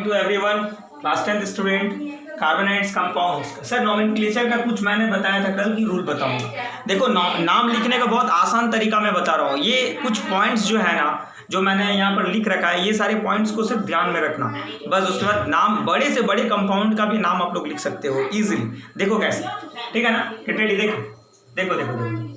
To everyone, class 10th student, carbonates compounds. Sir nomenclature का कुछ मैंने बताया था कल की, रूल बताऊंगा। देखो नाम लिखने का बहुत आसान तरीका मैं बता रहा हूँ। ये कुछ पॉइंट्स जो है ना, जो मैंने यहाँ पर लिख रखा है, ये सारे पॉइंट्स को सिर्फ ध्यान में रखना बस। उसके बाद नाम, बड़े से बड़े कंपाउंड का भी नाम आप लोग लिख सकते हो इजीली। देखो कैसे, ठीक है ना। रेडी, देखो देखो देखो देखो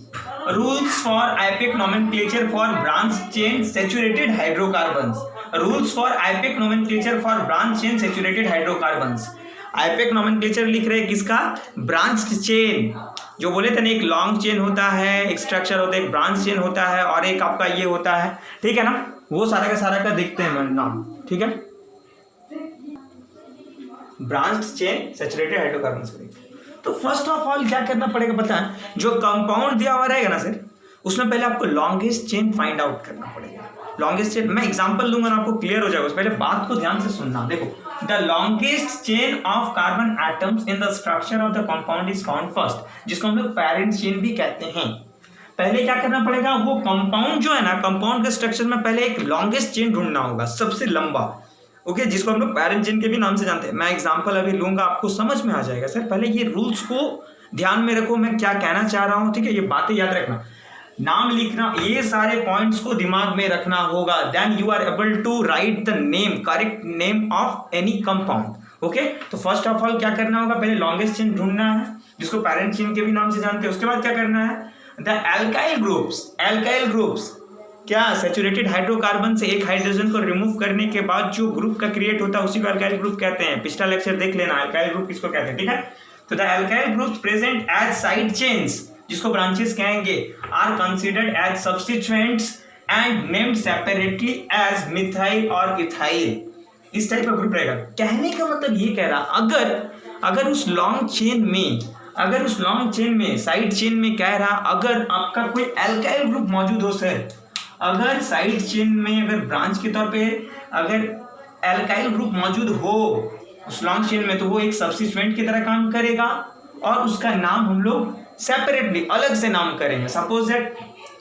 rules for IUPAC nomenclature for branch chain saturated hydrocarbons. Rules for IUPAC nomenclature for branch chain saturated hydrocarbons. IUPAC nomenclature लिख रहे हैं किसका? Branch chain. जो बोले थे ना, एक लॉन्ग चेन होता है, एक स्ट्रक्चर होता है, एक ब्रांच चेन होता है, और एक आपका ये होता है, ठीक है ना। वो सारा का देखते हैं नाम, ठीक है। Branch chain saturated hydrocarbons. तो फर्स्ट ऑफ ऑल क्या करना पड़ेगा पता है? जो कंपाउंड दिया हुआ रहेगा ना सर, उसमें पहले आपको लॉन्गेस्ट चेन फाइंड आउट करना पड़ेगा। लॉन्गेस्ट चेन मैं एग्जांपल दूंगा ना, आपको क्लियर हो जाएगा। उससे पहले बात को ध्यान से सुनना। देखो, the longest chain of carbon atoms in the structure of the compound is found first, जिसको हम लोग पेरेंट चेन भी कहते हैं। पहले क्या करना पड़ेगा? वो कंपाउंड जो है ना, कंपाउंड के स्ट्रक्चर में पहले एक लॉन्गेस्ट चेन ढूंढना होगा, सबसे लंबा, ओके, जिसको हम लोग पेरेंट चेन के भी नाम से जानते हैं। मैं एग्जांपल अभी लूंगा, आपको समझ में आ जाएगा। सर पहले ये रूल्स को ध्यान में रखो, मैं क्या कहना चाह रहा हूं, ठीक है। ये बातें याद रखना, नाम लिखना, ये सारे पॉइंट्स को दिमाग में रखना होगा। Then you are able to write the name, correct name of any compound, okay. तो फर्स्ट ऑफ ऑल क्या करना होगा? पहले लॉन्गेस्ट चेन ढूंढना है, जिसको पेरेंट चेन के भी नाम से जानते हैं। उसके बाद क्या करना है? द एल्काइल ग्रुप्स क्या? सैचुरेटेड हाइड्रोकार्बन से एक हाइड्रोजन को रिमूव करने के बाद जो ग्रुप का क्रिएट होता है उसी को एल्काइल ग्रुप कहते हैं। पिछला लेक्चर देख लेना, एल्काइल ग्रुप किसको कहते हैं, ठीक है। तो the alkyl groups present as side chains, जिसको ब्रांचेस कहेंगे, are considered as substituents and named separately as methyl और इथाइल। इस टाइप का ग्रुप रहेगा। कहने का मतलब ये कह रहा, अगर उस लॉन्ग चेन में साइड चेन में कह रहा, अगर आपका कोई एल्काइल ग्रुप मौजूद हो सर, अगर साइड चेन में, अगर ब्रांच के तौर पे अगर एल्काइल ग्रुप मौजूद हो उस लॉन्ग चेन में, तो वो एक सब्स्टिट्यूएंट की तरह काम करेगा, और उसका नाम हम लोग सेपरेटली अलग से नाम करेंगे। सपोज दैट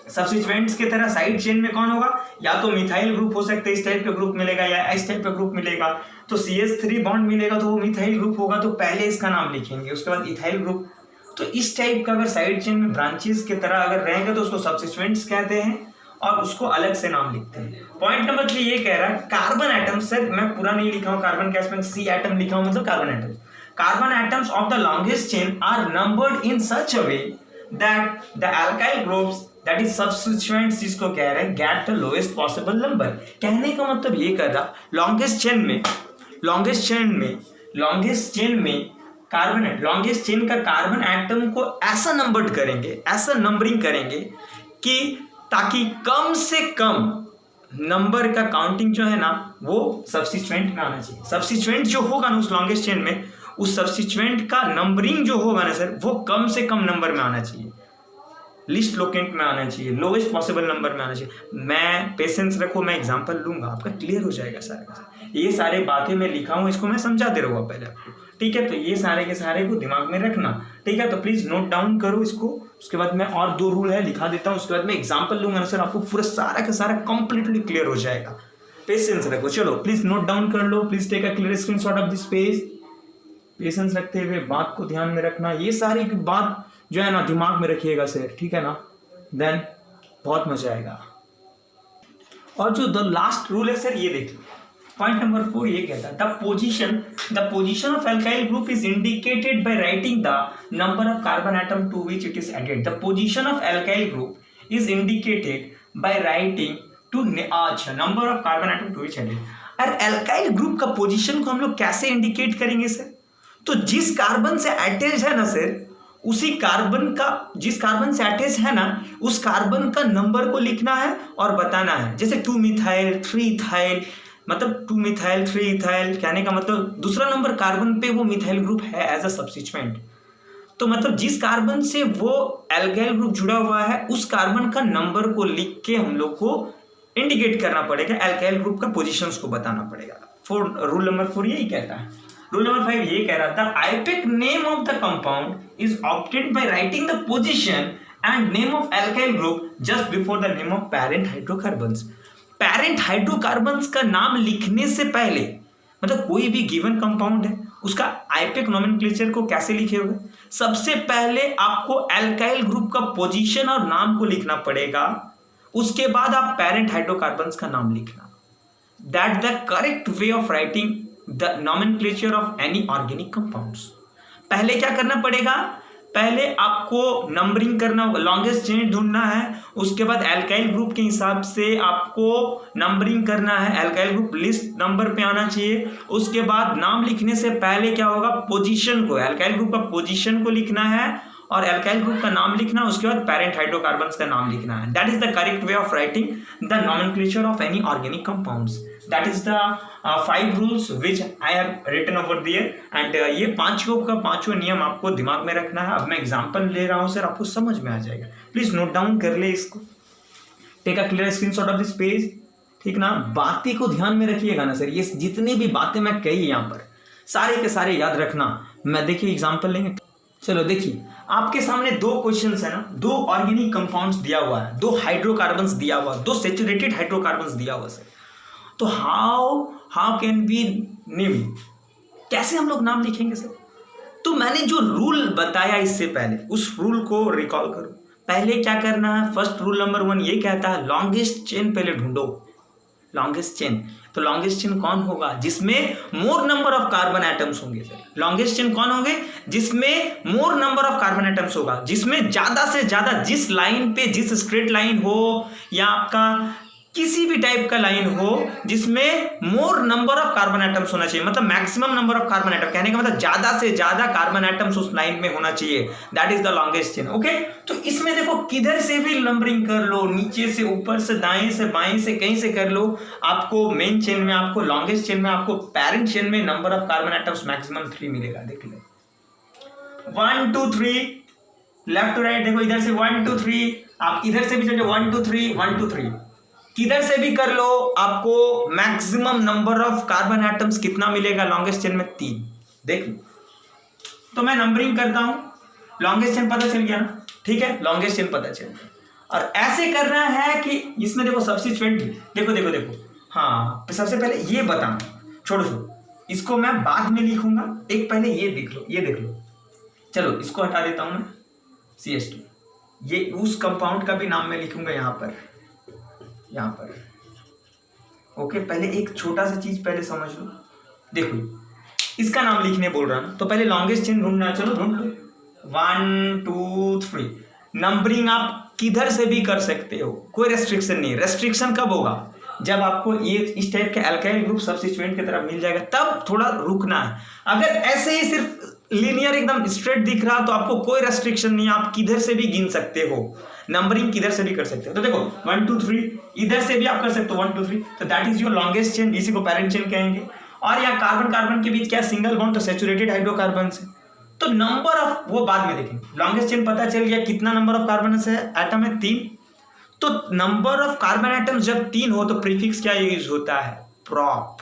सब्स्टिट्यूएंट्स की तरह साइड चेन में कौन होगा? या तो मिथाइल ग्रुप हो सकता है, इस टाइप का ग्रुप मिलेगा, या इस टाइप का ग्रुप मिलेगा। तो CH3 बॉन्ड मिलेगा तो वो मिथाइल ग्रुप होगा, तो पहले इसका नाम लिखेंगे, उसके बाद इथाइल ग्रुप। तो इस टाइप का अगर साइड चेन में ब्रांचेस की तरह अगर रहेंगे तो उसको सब्स्टिट्यूएंट्स कहते हैं, और उसको अलग से नाम लिखते हैं। पॉइंट नंबर 3 ये कह रहा है, कार्बन एटम, सर मैं पूरा नहीं लिखा हूं, कार्बन के आसपास C एटम लिखा हूं, मतलब carbon atom. Carbon atoms of the longest chain are numbered in such a way that the alkyl groups, that is substituents, जिसको कह रहे हैं, get the lowest possible number. कहने का मतलब ये कर रहा, लॉन्गेस्ट चेन में कार्बन, लॉन्गेस्ट चेन का कार्बन एटम को ऐसा नंबर्ड करेंगे, ऐसा नंबरिंग करेंगे कि ताकि कम से कम नंबर का काउंटिंग जो है ना, वो सब्स्टिट्यूएंट में आना चाहिए। सब्स्टिट्यूएंट जो होगा ना उस लॉन्गेस्ट चेन में, उस सब्स्टिट्यूएंट का नंबरिंग जो होगा ना सर, वो कम से कम नंबर में आना चाहिए, लिस्ट लोकेंट में आना चाहिए, लोएस्ट पॉसिबल नंबर में आना चाहिए। मैं पेशेंस रखो, मैं एग्जांपल लूंगा, आपका क्लियर हो जाएगा सारा। ये सारे बातें मैं लिखा हूँ, इसको मैं समझा दे रहा हूँ पहले आपको, ठीक है। तो ये सारे के सारे को दिमाग में रखना, ठीक है। तो प्लीज नोट डाउन करो इसको। उसके बाद मैं और 2 रूल है लिखा देता हूँ, उसके बाद मैं एग्जांपल लूंगा ना सर, आपको पूरा सारा का सारा कंप्लीटली क्लियर हो जाएगा। पेशेंस रखो। चलो प्लीज नोट डाउन कर लो, please take a clear screenshot of this page. Patience रखते हुए बात को ध्यान में रखना, ये सारी बात जो है ना दिमाग में रखिएगा सर, ठीक है ना। देन बहुत मजा आएगा। और जो द लास्ट रूल है सर, ये देखिए, पॉइंट नंबर 4 ये कहता है, the position of alkyl group is indicated by writing the number of carbon atom to which it is added. The position of alkyl group is indicated by writing to number of carbon atom to which added. और alkyl group का position को हम लोग कैसे indicate करेंगे sir? तो जिस carbon से अटैच है ना सर, उसी कार्बन का, जिस कार्बन से अटैच है ना, उस कार्बन का नंबर को लिखना है और बताना है। जैसे 2 मिथाइल 3 इथाइल, मतलब 2 मिथाइल 3 इथाइल, कहने का मतलब दूसरा नंबर कार्बन पे वो मिथाइल ग्रुप है एज अ सब्स्टिट्यूएंट। तो मतलब जिस कार्बन से वो एल्काइल ग्रुप जुड़ा हुआ है, उस कार्बन का नंबर को लिख के हम लोग को इंडिकेट करना पड़ेगा, एल्काइल ग्रुप का पोजीशंस को बताना पड़ेगा। रूल नंबर 4 यही कहता है। रूल नंबर 5 ये कह रहा था, IUPAC name of the compound is obtained by writing the position and name of alkyl group just before the name of parent hydrocarbons. Parent hydrocarbons का नाम लिखने से पहले मतलब कोई भी गिवन कंपाउंड है उसका आईपेक नोमेनक्लेचर को कैसे लिखेगा? सबसे पहले आपको एल्काइल ग्रुप का पोजीशन और नाम को लिखना पड़ेगा, उसके बाद आप पेरेंट हाइड्रोकार्बन्स का नाम लिखना। That the correct way of writing the nomenclature of any organic compounds. पहले क्या करना पड़ेगा? पहले आपको नंबरिंग करना होगा, लॉन्गेस्ट चेन ढूंढना है, उसके बाद एल्काइल ग्रुप के हिसाब से आपको नंबरिंग करना है, एल्काइल ग्रुप लिस्ट नंबर पे आना चाहिए। उसके बाद नाम लिखने से पहले क्या होगा? पोजीशन को, एल्काइल ग्रुप का पोजीशन को लिखना है और एल्काइल ग्रुप का नाम लिखना है, उसके बाद पेरेंट हाइड्रोकार्बन्स का नाम लिखना है। That is the correct way of writing the nomenclature of any organic compounds. That is the 5 rules which I have written over there and ये पांचों नियम आपको दिमाग में रखना है। अब मैं एग्जांपल ले रहा हूं सर, आपको समझ में आ जाएगा। प्लीज नोट डाउन कर ले इसको, take a clear screenshot of this page, ठीक ना? बातें को ध्यान में रखिएगा ना सर, ये जितनी भी बातें मैं कही यहाँ पर सारे के सारे याद रखना। मैं देखिए एग्जाम्पल लेंगे। चलो देखिए, आपके सामने 2 क्वेश्चंस है ना, 2 ऑर्गेनिक कंपाउंड्स दिया हुआ है, 2 हाइड्रोकार्बन्स दिया हुआ है, 2 सैचुरेटेड हाइड्रोकार्बन्स दिया हुआ है। तो हाउ कैन वी नेम, कैसे हम लोग नाम लिखेंगे सर? तो मैंने जो रूल बताया इससे पहले, उस रूल को रिकॉल करो। पहले क्या करना है? फर्स्ट रूल नंबर 1 ये कहता है लॉन्गेस्ट चेन पहले ढूंढो। लॉन्गेस्ट चेन, तो लॉन्गेस्ट चेन कौन होगा? जिसमें मोर नंबर ऑफ कार्बन एटम्स होंगे सर। लॉन्गेस्ट चेन कौन होंगे? जिसमें मोर नंबर ऑफ कार्बन एटम्स होगा, जिसमें ज्यादा से ज्यादा, जिस लाइन पे, जिस स्ट्रेट लाइन हो या आपका किसी भी टाइप का लाइन हो जिसमें मोर नंबर ऑफ कार्बन एटम्स होना चाहिए, मतलब maximum number of carbon atom, कहने का मतलब ज्यादा से ज्यादा कार्बन एटम्स उस लाइन में होना चाहिए। That is the longest chain. Okay, तो इसमें देखो किधर से भी नंबरिंग कर लो, नीचे से, ऊपर से, दाएं से, बाएं से, कहीं से कर लो, आपको मेन चेन में, आपको लॉन्गेस्ट चेन में, आपको पेरेंट चेन में number of carbon atoms maximum 3 मिलेगा। देख लो 1 2 3 लेफ्ट टू राइट, देखो इधर से 1 2 3, आप इधर से भी चलो 1 2 3 1 2 3, किधर से भी कर लो, आपको maximum number of carbon atoms कितना मिलेगा? लॉन्गेस्ट चेन में 3। देख लो, तो मैं नंबरिंग करता हूं, लॉन्गेस्ट चेन पता चल गया ना, ठीक है? लॉन्गेस्ट चेन पता चल गया। और ऐसे करना है कि इसमें देखो सब्स्टिट्यूएंट, देखो हाँ, सबसे पहले ये बताना, छोड़ो, इसको मैं बाद में लिखूंगा, एक पहले ये देख लो। चलो इसको हटा देता हूं मैं, CH2, ये उस कंपाउंड का भी नाम मैं लिखूंगा यहाँ पर। ओके, पहले एक छोटा सा चीज पहले समझ लो। देखो इसका नाम लिखने बोल रहा हूं, तो पहले लॉन्गेस्ट चेन ढूंढना है। चलो ढूंढ लो, 1 2 3। नंबरिंग आप किधर से भी कर सकते हो, कोई रेस्ट्रिक्शन नहीं। रेस्ट्रिक्शन कब होगा? जब आपको ये इस टाइप के अल्काइल ग्रुप सब्स्टिट्यूएंट की तरफ मिल जाएगा, तब थोड़ा रुकना है। अगर ऐसे ही सिर्फ लीनियर एकदम स्ट्रेट दिख रहा तो आपको कोई रेस्ट्रिक्शन नहीं, आप किधर से भी गिन सकते हो, नंबरिंग किधर से भी कर सकते हो। तो देखो 1 2 3, इधर से भी आप कर सकते हो 1 2 3, तो that is your longest chain, इसी को पेरेंट चेन कहेंगे। और यहाँ कार्बन कार्बन के बीच क्या सिंगल बॉन्ड, तो सैचुरेटेड हाइड्रोकार्बन है, तो नंबर ऑफ वो बाद में देखेंगे। लॉन्गेस्ट चेन पता चल गया, कितना नंबर ऑफ कार्बन है, एटम है 3। तो नंबर ऑफ कार्बन एटम्स जब 3 हो तो प्रीफिक्स क्या यूज होता है? प्रॉप।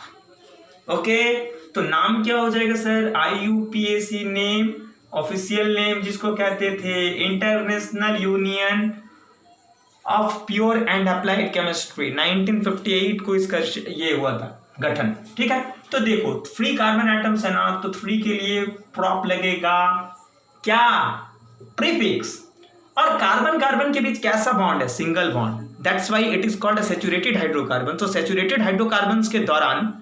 ओके, तो नाम क्या हो जाएगा sir? IUPAC name, official name जिसको कहते थे international union of pure and applied chemistry. 1958 को इसका ये हुआ था गठन, ठीक है? तो देखो फ्री कार्बन एटम्स है ना, तो 3 के लिए प्रॉप लगेगा क्या? प्रीफिक्स। और कार्बन कार्बन के बीच कैसा बॉन्ड है? Single bond, that's why it is called a saturated hydrocarbon. तो सैचुरेटेड हाइड्रोकार्बन्स के दौरान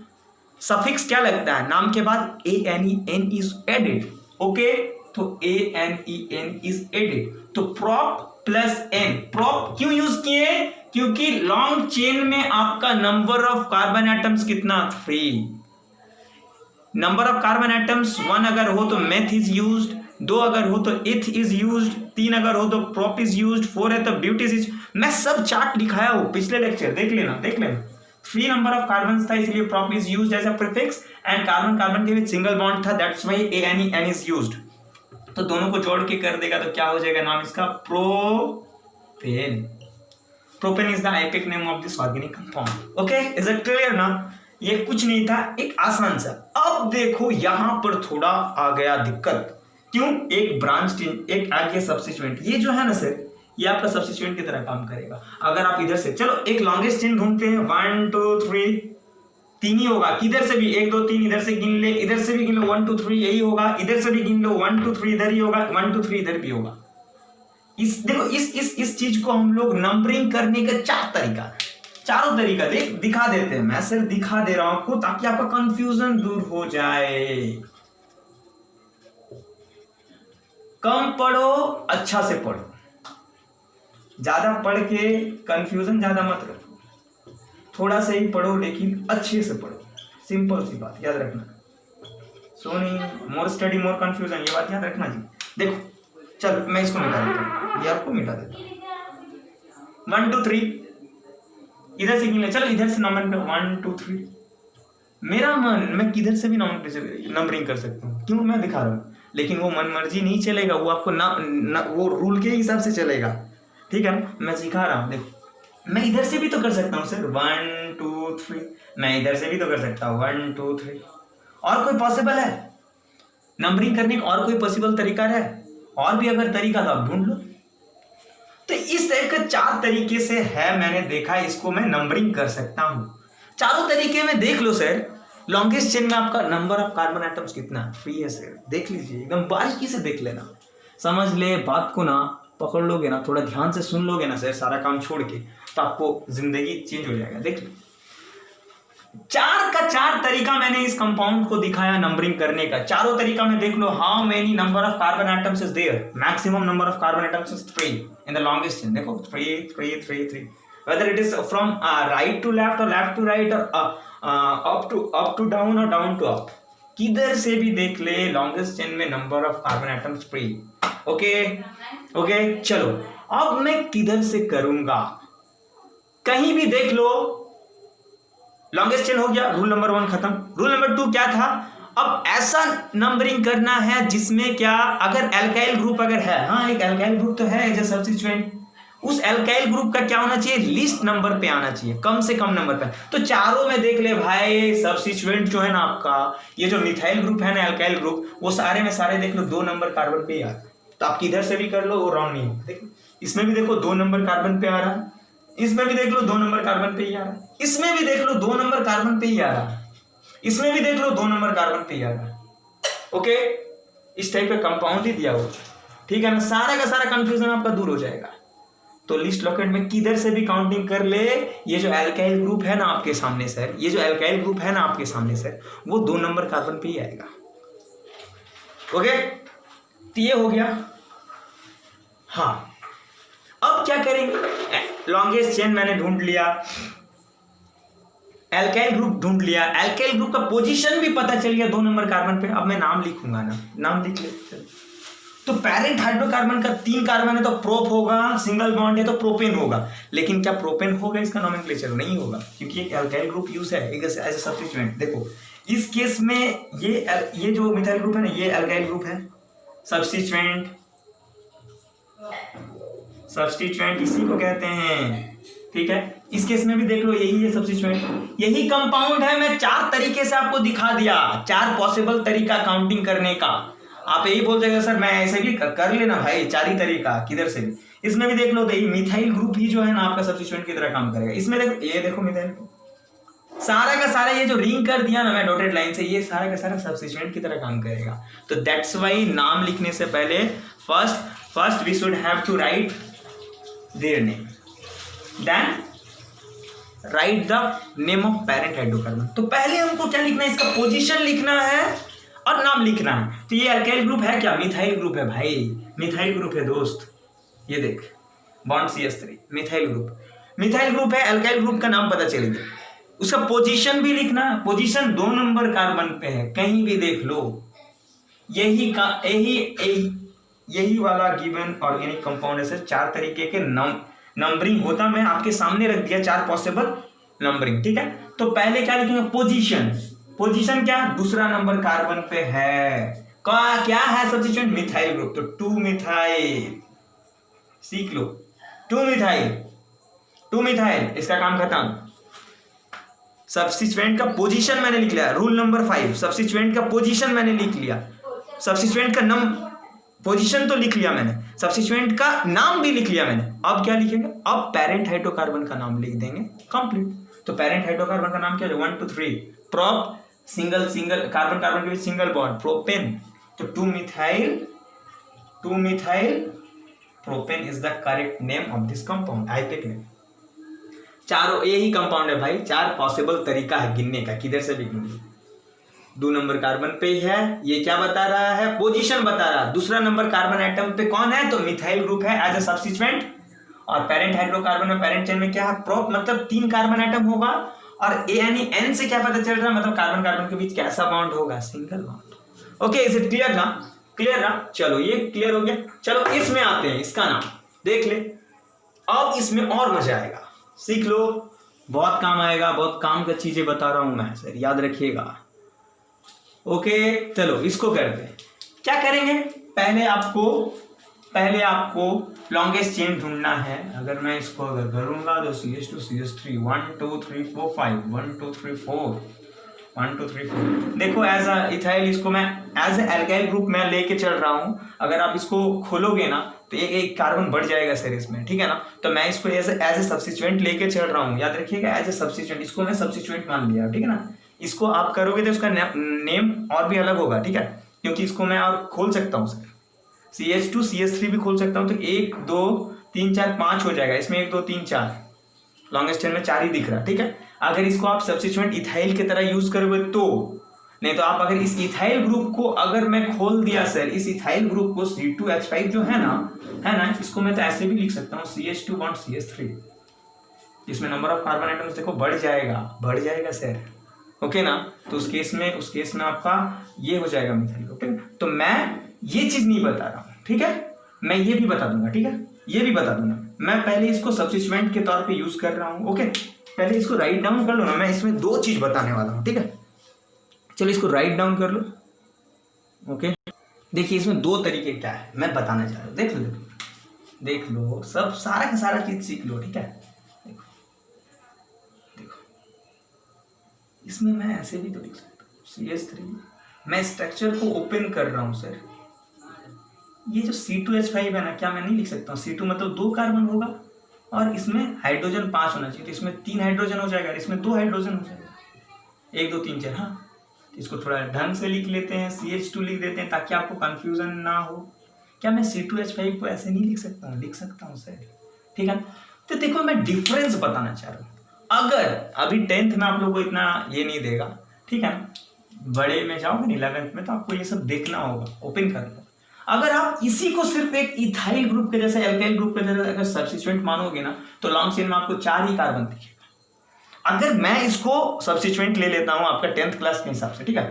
सफिक्स क्या लगता है? नाम के बाद ANEN इज एडेड। ओके, तो ANEN इज एडेड, तो प्रॉप प्लस N। प्रॉप क्यों यूज किए? क्योंकि लॉन्ग चेन में आपका नंबर ऑफ कार्बन एटम्स कितना? 3। नंबर ऑफ कार्बन एटम्स 1 अगर हो तो मेथ इज यूज्ड, 2 अगर हो तो इथ इज यूज्ड, 3 अगर हो तो प्रॉप इज यूज्ड, 4 है तो ब्यूटीज इज। मैं सब चार्ट लिखाया हूं पिछले लेक्चर, देख लेना। 3 नंबर ऑफ कार्बन था, इसलिए prop is used as a prefix, and carbon carbon के बीच सिंगल बॉन्ड था, that's why ANEN is used. तो दोनों को जोड़ के कर देगा तो क्या हो जाएगा नाम इसका? Propane. Propane is the IUPAC name of this organic compound. Okay, is it clear ना? ये कुछ नहीं था, एक आसान सा। अब देखो यहां पर थोड़ा आ गया दिक्कत। क्यों? एक ब्रांच, एक आगे सब्स्टिट्यूएंट, ये जो है ना सर, ये आपका सब्स्टिट्यूएंट की तरह काम करेगा। अगर आप इधर से, चलो एक लॉन्गेस्ट चेन ढूंढते हैं, 1 2 3, 3 ही होगा, किधर से भी 1 2 3 इधर से गिन ले, इधर से भी गिन लो 1 2 3 यही होगा, इधर से भी गिन लो 1 2 3 इधर ही होगा, 1 2 3 इधर भी होगा। इस देखो इस चीज को हम लोग नंबरिंग करने का चारों तरीका दिखा देते हैं। मैं सिर्फ दिखा दे रहा हूं आपको ताकि आपका कंफ्यूजन दूर हो जाए। कम पढ़ो, अच्छा से पढ़ो, ज्यादा पढ़ के कंफ्यूजन ज्यादा मत रखो, थोड़ा सा ही पढ़ो लेकिन अच्छे से पढ़ो। सिंपल सी बात याद रखना। सोनी मोर स्टडी मोर कंफ्यूजन, ये बात याद रखना जी। देखो चल मैं इसको मिटा देता हूँ, ये आपको मिटा देता हूँ। 1 2 3 इधर से गिन ले, चलो इधर से नंबर 1 2 3। मेरा मन, मैं किधर से भी नंबरिंग कर सकता हूँ, क्यों, मैं दिखा रहा हूँ। लेकिन वो मन मर्जी नहीं चलेगा, वो आपको वो रूल के हिसाब से चलेगा, ठीक है ना। मैं सिखा रहा हूँ, देखो मैं इधर से भी तो कर सकता हूँ सर 1 2 3, मैं इधर से भी तो कर सकता हूँ 1 2 3। और कोई पॉसिबल है नंबरिंग करने का? और कोई पॉसिबल तरीका है? और भी अगर तरीका तो आप ढूंढ लो। तो इस टाइप का 4 तरीके से है, मैंने देखा, इसको मैं नंबरिंग कर सकता हूं। चारों तरीके में देख लो सर। लॉन्गेस्ट चेन में आपका नंबर ऑफ कार्बन एटम्स कितना फ्री है सर, देख लीजिए, एकदम बारीकी से देख लेना, समझ ले बात को ना, पकड़ लोगे ना, थोड़ा ध्यान से सुन लोगे ना सर, सारा काम छोड़ के, तो आपको जिंदगी चेंज हो जाएगा। देख लो 4 का 4 तरीका मैंने इस कंपाउंड को दिखाया नंबरिंग करने का। चारों तरीका में देख लो, how many number of carbon atoms is there, maximum number of carbon atoms is 3 in the longest chain. देखो 3 3 3 3, whether it is from right to left or left to right or up to down or down to up, किधर से भी देख ले, longest chain में number of carbon atoms 3। Okay चलो अब मैं किधर से करूंगा, कहीं भी देख लो, लॉन्गेस्ट चेन हो गया, रूल नंबर 1 खत्म। रूल नंबर 2 क्या था? अब ऐसा नंबरिंग करना है जिसमें क्या, अगर एल्काइल ग्रुप अगर है, हाँ एक एल्काइल ग्रुप तो है एज ए सब्स्टिट्यूएंट, उस एल्काइल ग्रुप का क्या होना चाहिए, लीस्ट नंबर पे आना चाहिए, कम से कम नंबर पे। तो चारों में देख ले भाई, सब्स्टिट्यूएंट जो है ना आपका, ये जो मिथाइल ग्रुप है ना, एल्काइल ग्रुप, वो सारे में सारे देख लो 2 नंबर कार्बन पे यार। तो आप किधर से भी कर लो, वो रॉन्ग नहीं होगा। देखो इसमें भी देखो 2 नंबर कार्बन पे आ रहा है, इसमें भी देख लो 2 नंबर कार्बन पे ही आ रहा है, इसमें भी देख लो 2 नंबर कार्बन पे ही आ रहा है, इसमें भी देख लो 2 नंबर कार्बन पे ही आ रहा है। ओके, इस टाइप का कंपाउंड ही दिया हुआ, ठीक है ना। सारा का सारा कंफ्यूजन आपका दूर हो जाएगा। तो लिस्ट लॉकेट में किधर से भी काउंटिंग कर ले, ये जो एल्काइल ग्रुप है ना आपके सामने सर, ये जो एल्काइल ग्रुप है ना आपके सामने सर, वो 2 नंबर कार्बन पे ही आएगा। ओके, तो ये हो गया। हाँ अब क्या करेंगे, लॉन्गेस्ट चेन मैंने ढूंढ लिया, एल्काइल ग्रुप ढूंढ लिया, एल्काइल ग्रुप का पोजीशन भी पता चल गया 2 नंबर कार्बन पे। अब मैं नाम लिखूंगा ना, नाम लिख ले। तो पेरेंट हाइड्रोकार्बन का 3 कार्बन है तो प्रोप होगा, सिंगल बॉन्ड है तो प्रोपेन होगा। लेकिन क्या प्रोपेन होगा इसका नोमेनक्लेचर? नहीं होगा, क्योंकि एक एल्काइल ग्रुप यूज है एज ए सब्स्टिट्यूएंट। देखो इस केस में ये जो मिथाइल ग्रुप है ना, ये एल्काइल ग्रुप है, सब्स्टिट्यूएंट इसी को कहते हैं, ठीक है। इस केस में भी देख लो यही है सब्स्टिट्यूएंट, यही कंपाउंड है। मैं 4 तरीके से आपको दिखा दिया, 4 पॉसिबल तरीका काउंटिंग करने का। आप यही बोल देगा सर मैं ऐसे भी कर लेना भाई, 4 ही तरीका किधर से भी। इसमें भी देख लो, देखिए मिथाइल ग्रुप ही जो है ना आपका सब्स्टिट्यूएंट की तरह काम करेगा। इसमें देखो, ये देखो मिथाइल, सारा का सारा ये जो रिंग कर दिया ना मैं डॉटेड लाइन से, ये सारा का सारा सब्स्टिट्यूएंट की तरह काम करेगा। तो दैट्स व्हाई नाम लिखने से पहले first we should have to write their name, then write the name of parent hydrocarbon. तो पहले हमको क्या लिखना है, इसका पोजीशन लिखना है और नाम लिखना है। तो ये अल्काइल ग्रुप है क्या? मिथाइल ग्रुप है भाई, मिथाइल ग्रुप है दोस्त। ये देख बॉन्ड CH3 मिथाइल ग्रुप है। अल्काइल ग्रुप का नाम पता चलेगा, उसका पोजीशन भी लिखना। पोजीशन 2 नंबर कार्बन पे है, कहीं भी देख लो। यही वाला गिवन ऑर्गेनिक कंपाउंड है सर। 4 तरीके के नंबरिंग होता, मैं आपके सामने रख दिया 4 पॉसिबल नंबरिंग, ठीक है। तो पहले क्या लिखेंगे, पोजीशन क्या, 2 नंबर कार्बन पे है, क्या है सब्स्टिट्यूएंट, मिथाइल ग्रुप। तो 2 मिथाइल, सीख लो, 2 मिथाइल, इसका काम खत्म। सब्स्टिट्यूएंट का पोजीशन मैंने लिख लिया। रूल नंबर 5, सब्स्टिट्यूएंट का पोजीशन मैंने लिख लिया, सब्स्टिट्यूएंट का पोजीशन तो लिख लिया मैंने, सब्स्टिट्यूएंट का नाम भी लिख लिया मैंने। अब क्या लिखेंगे, अब पेरेंट हाइड्रोकार्बन का नाम लिख देंगे, कंप्लीट। तो पेरेंट हाइड्रोकार्बन का नाम क्या है? 1 2 3 prop, single single carbon carbon के बीच सिंगल बॉन्ड प्रोपेन, तो 2 methyl propane is the correct name of this compound, IUPAC name. चारों यही कंपाउंड है भाई, 4 पॉसिबल तरीका है गिनने का, किधर से भी गिनिए। 2 नंबर कार्बन पे है, ये क्या बता रहा है? पोजीशन बता रहा है। दूसरा नंबर कार्बन एटम पे कौन है? तो मिथाइल ग्रुप है एज अ सब्स्टिट्यूएंट। और पेरेंट हाइड्रोकार्बन में पेरेंट चेन में क्या है? प्रोप, मतलब 3 कार्बन एटम होगा। और ए यानी एन से क्या पता चल रहा है? मतलब कार्बन कार्बन के बीच कैसा बॉन्ड होगा? Single bond. Okay, is it clear ना? क्लियर ना? चलो ये क्लियर हो गया। चलो इसमें आते हैं, इसका नाम देख ले। अब इसमें और मजा आएगा, सीख लो, बहुत काम आएगा, बहुत काम का चीजें बता रहा हूं मैं सर, याद रखिएगा। ओके चलो इसको करते हैं। क्या करेंगे? पहले आपको लॉन्गेस्ट चेन ढूंढना है। अगर मैं इसको अगर करूंगा तो CH2 CH3 1 2 3 4 5 1 2 3 4 1 2 3 4। देखो एज अ इथाइल इसको मैं एज ए एल्काइल ग्रुप में लेके चल रहा हूं। अगर आप इसको खोलोगे ना तो एक कार्बन बढ़ जाएगा सर इसमें, ठीक है ना? तो मैं इसको एज ए सब्स्टिट्यूएंट लेके चल रहा हूँ, याद रखिएगा, एज ए सब्स्टिट्यूएंट। इसको मैं सब्स्टिट्यूएंट मान लिया, ठीक है ना? इसको आप करोगे तो उसका नेम और भी अलग होगा, ठीक है? क्योंकि इसको मैं और खोल सकता हूँ सर, CH2 CH3 भी खोल सकता हूँ। तो 1 2 3 4 5 हो जाएगा इसमें, 1 2 3 4, लॉन्गेस्ट चेन में 4 ही दिख रहा, ठीक है? अगर इसको आप सब्स्टिट्यूएंट इथाइल की तरह यूज करोगे तो, नहीं तो आप अगर इस इथाइल ग्रुप को अगर मैं खोल दिया सर, इस इथाइल ग्रुप को C2H5 जो है ना, इसको मैं तो ऐसे भी लिख सकता हूँ CH2 बॉन्ड CH3। इसमें नंबर ऑफ कार्बन एटम्स देखो बढ़ जाएगा सर, ओके ना? तो उस केस में आपका ये हो जाएगा मिथाइल ग्रुप, ठीक है? तो मैं ये चीज नहीं बता रहा हूँ, ठीक है? मैं ये भी बता दूंगा, ठीक है? ये भी बता दूंगा। मैं पहले इसको सब्स्टिट्यूएंट के तौर पे यूज कर रहा हूँ, ओके? पहले इसको राइट डाउन कर लो ना, मैं इसमें 2 चीज बताने वाला हूँ, ठीक है? चलो इसको राइट डाउन कर लो, ओके? देखिए इसमें 2 तरीके क्या है मैं बताना चाह रहा हूँ, देख लो, सब सारा का सारा चीज सीख लो, ठीक है? देखो इसमें मैं ऐसे भी तो लिख सकता हूँ CH3। मैं स्ट्रक्चर को ओपन कर रहा हूँ सर। ये जो C2H5 है ना, क्या मैं नहीं लिख सकता हूँ? C2 मतलब 2 कार्बन होगा और इसमें हाइड्रोजन 5 होना चाहिए, तो इसमें 3 हाइड्रोजन हो जाएगा, इसमें 2 हाइड्रोजन हो जाएगा, 1 2 3 4। हाँ, इसको थोड़ा ढंग से लिख लेते हैं, CH2 लिख देते हैं ताकि आपको कंफ्यूजन ना हो। क्या मैं C2H5 को ऐसे नहीं लिख सकता हूँ? लिख सकता हूँ सर, ठीक है? तो देखो मैं डिफरेंस बताना चाह रहा हूँ। अगर अभी 10th में आप लोगों को इतना ये नहीं देगा, ठीक है ना? बड़े में जाओगे नहीं 11th में, तो आपको ये सब देखना होगा, ओपन करना। अगर आप इसी को सिर्फ एक इथाइल ग्रुप के जैसे, एल्काइल ग्रुप के जैसे अगर सब्स्टिट्यूएंट मानोगे ना, तो लॉन्ग चेन में आपको 4 ही कार्बन दिखेगा। अगर मैं इसको सब्स्टिट्यूएंट ले लेता हूं आपका 10th क्लास के हिसाब से, ठीक है?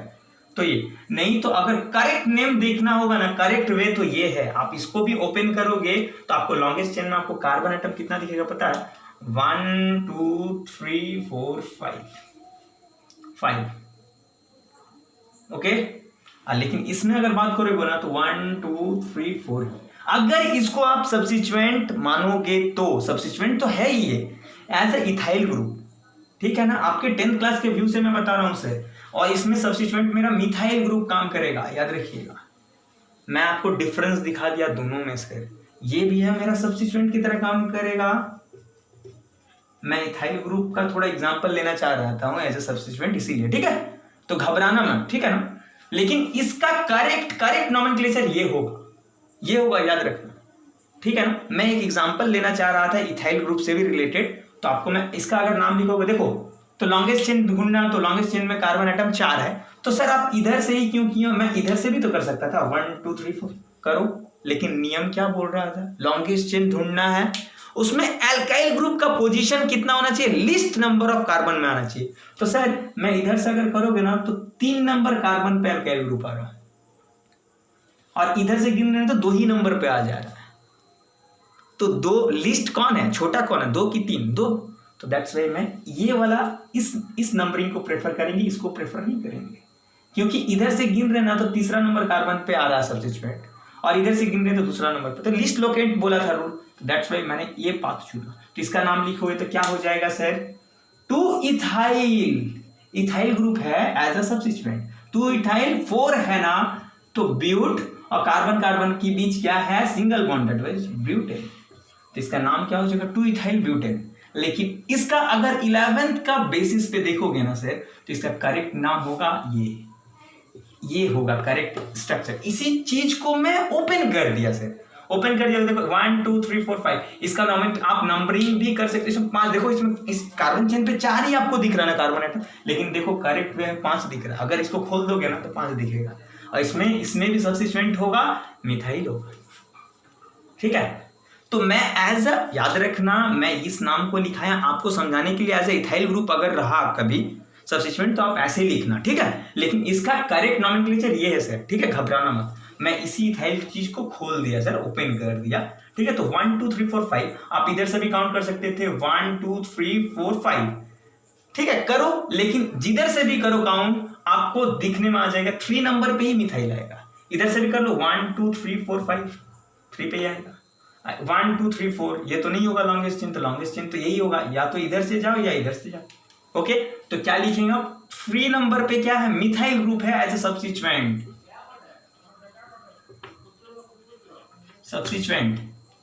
तो ये नहीं, तो अगर करेक्ट नेम देखना होगा ना, करेक्ट वे तो ये है। आप इसको भी ओपन करोगे तो आपको लॉन्गेस्ट चेन में आपको कार्बन एटम कितना दिखेगा पता है? 1 2 3 4 5, ओके? लेकिन इसमें अगर बात करोगे ना तो 1 2 3 4। अगर इसको आप सब्स्टिट्यूएंट मानोगे तो, सब्स्टिट्यूएंट तो है ही ये एज ए इथाइल ग्रुप, ठीक है ना? आपके 10th क्लास के व्यू से मैं बता रहा हूं सर। और इसमें सब्स्टिट्यूएंट मेरा मिथाइल ग्रुप काम करेगा, याद रखिएगा। मैं आपको डिफरेंस दिखा दिया दोनों में सर। ये भी है मेरा सब्स्टिट्यूएंट की तरह काम करेगा। मैं इथाइल ग्रुप का थोड़ा एग्जांपल लेना चाह रहा था एज ए सब्स्टिट्यूएंट, इसीलिए, ठीक है? तो घबराना मत, ठीक है ना? लेकिन इसका करेक्ट नोमेनक्लेचर ये होगा, याद रखना, ठीक है ना? मैं एक एग्जांपल लेना चाह रहा था इथाइल ग्रुप से भी रिलेटेड, तो आपको मैं इसका अगर नाम लिखोगे, देखो तो लॉन्गेस्ट चेन ढूंढना, तो लॉन्गेस्ट चेन में कार्बन एटम 4 है, तो सर आप इधर से ही क्यों किया? मैं इधर से भी तो कर सकता था, 1 2 3 4 करो, लेकिन नियम क्या बोल रहा था? लॉन्गेस्ट चेन ढूंढना है, उसमें एल्काइल ग्रुप का पोजीशन कितना होना चाहिए? लिस्ट नंबर ऑफ कार्बन में आना चाहिए। तो सर मैं इधर से अगर करोगे ना तो 3 नंबर कार्बन पे एल्काइल ग्रुप आ रहा है, और इधर से गिन रहे तो 2 ही नंबर पे आ जा रहा है। तो 2 लिस्ट कौन है, छोटा कौन है? 2 की 3 2। तो दैट्स वाई मैं ये वाला इस नंबरिंग को प्रेफर करेंगे, इसको प्रेफर नहीं करेंगे, क्योंकि इधर से गिन रहे ना तो तीसरा नंबर कार्बन पे आ रहा है सब्स्टिट्यूएंट, और इधर से गिन रहे तो दूसरा नंबर पे। तो लिस्ट लोकेट बोला था रूल, दैट्स वाई मैंने ये पाथ चुना। तो इसका नाम लिखोगे तो क्या हो जाएगा सर? 2 इथाइल ग्रुप है एज अ सब्स्टिट्यूएंट, 2 इथाइल 4 है ना, तो ब्यूट और कार्बन के बीच क्या है? Single bond, that was butane. तो इसका नाम क्या हो जाएगा? 2 इथाइल ब्यूटेन। लेकिन इसका अगर 11th का बेसिस पे देखोगे ना सर, तो इसका करेक्ट नाम होगा ये होगा करेक्ट स्ट्रक्चर। इसी चीज को मैं ओपन कर दिया सर, ओपन कर दिया। देखो 1 2 3 4 5, इसका आप नंबरिंग भी कर सकते हो। इसमें 5 देखो, इसमें इस कार्बन चेन पे 4 ही आपको दिख रहा है ना कार्बन एटम, लेकिन देखो करेक्ट वे 5 दिख रहा है। अगर इसको खोल दोगे ना तो 5 दिखेगा, और इसमें भी सब्स्टिट्यूएंट होगा, मिथाइल होगा। ठीक है, तो मैं एज अ, याद रखना मैं इस नाम को लिखा है आपको समझाने के लिए, एज ए इथाइल ग्रुप अगर रहा कभी सब्स्टिट्यूएंट तो आप ऐसे ही लिखना। ठीक है, लेकिन इसका करेक्ट नॉमेनक्लेचर ये है सर। ठीक है, घबराना मत, मैं इसी इथाइल चीज को खोल दिया सर, ओपन कर दिया। ठीक है, तो 1 2 3 4 5 आप इधर से भी काउंट कर सकते थे, 1 2 3 4 5। ठीक है, करो, लेकिन जिधर से भी करो काउंट आपको दिखने में आ जाएगा 3 नंबर पे ही मिथाइल आएगा। इधर से भी कर लो 1 2 3 4 5, 3 पे ही आएगा। 1 2 3 4 ये तो नहीं होगा लॉन्गेस्ट चेन, तो लॉन्गेस्ट चेन तो यही होगा, या तो इधर से जाओ या इधर से जाओ। ओके, तो क्या लिखेंगे आप, 3 नंबर पे क्या है, मिथाइल ग्रुप है एज ए सब्स्टिट्यूएंट।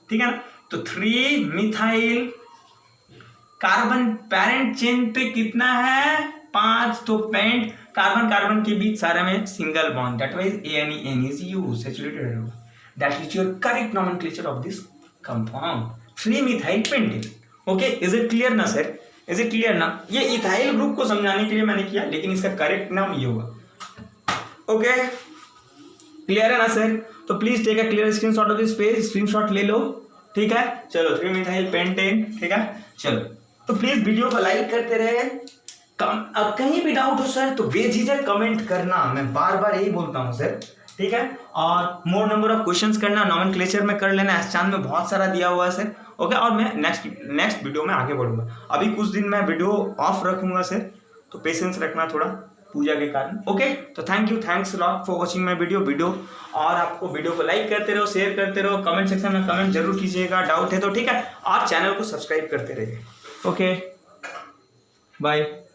ठीक है ना, तो 3 मिथाइल कार्बन पेरेंट चेन पे कितना है, 5, तो पेंट कार्बन कार्बन के बीच सारे में single bond, that wise ANE is used, saturated, that is your correct nomenclature of this compound, 3 methyl pentane। Okay, is it clear ना सर, इज इट क्लियर ना? ये इथाइल ग्रुप को समझाने के लिए मैंने किया, लेकिन इसका करेक्ट नाम ये होगा। ओके, क्लियर है ना सर? तो please take a clear screenshot of this page, screenshot ले लो। ठीक है, चलो 3 मिथाइल पेंटेन। ठीक है, चलो, तो प्लीज वीडियो को लाइक करते रहे। अब कहीं भी डाउट हो सर तो बेझिझक कमेंट करना, मैं बार बार यही बोलता हूँ सर। ठीक है, और मोर नंबर ऑफ क्वेश्चंस करना, नॉमेनक्लेचर में कर लेना, एस्चान में बहुत सारा दिया हुआ है सर। ओके, और मैं नेक्स्ट वीडियो में आगे बढ़ूंगा। अभी कुछ दिन मैं वीडियो ऑफ रखूंगा सर, तो पेशेंस रखना थोड़ा पूजा के कारण। ओके, तो thank you, thanks lot for watching my video. और आपको वीडियो को लाइक करते रहो, शेयर करते रहो, कमेंट सेक्शन में कमेंट जरूर कीजिएगा, डाउट है तो। ठीक है, आप चैनल को सब्सक्राइब करते रहिए। Okay, bye.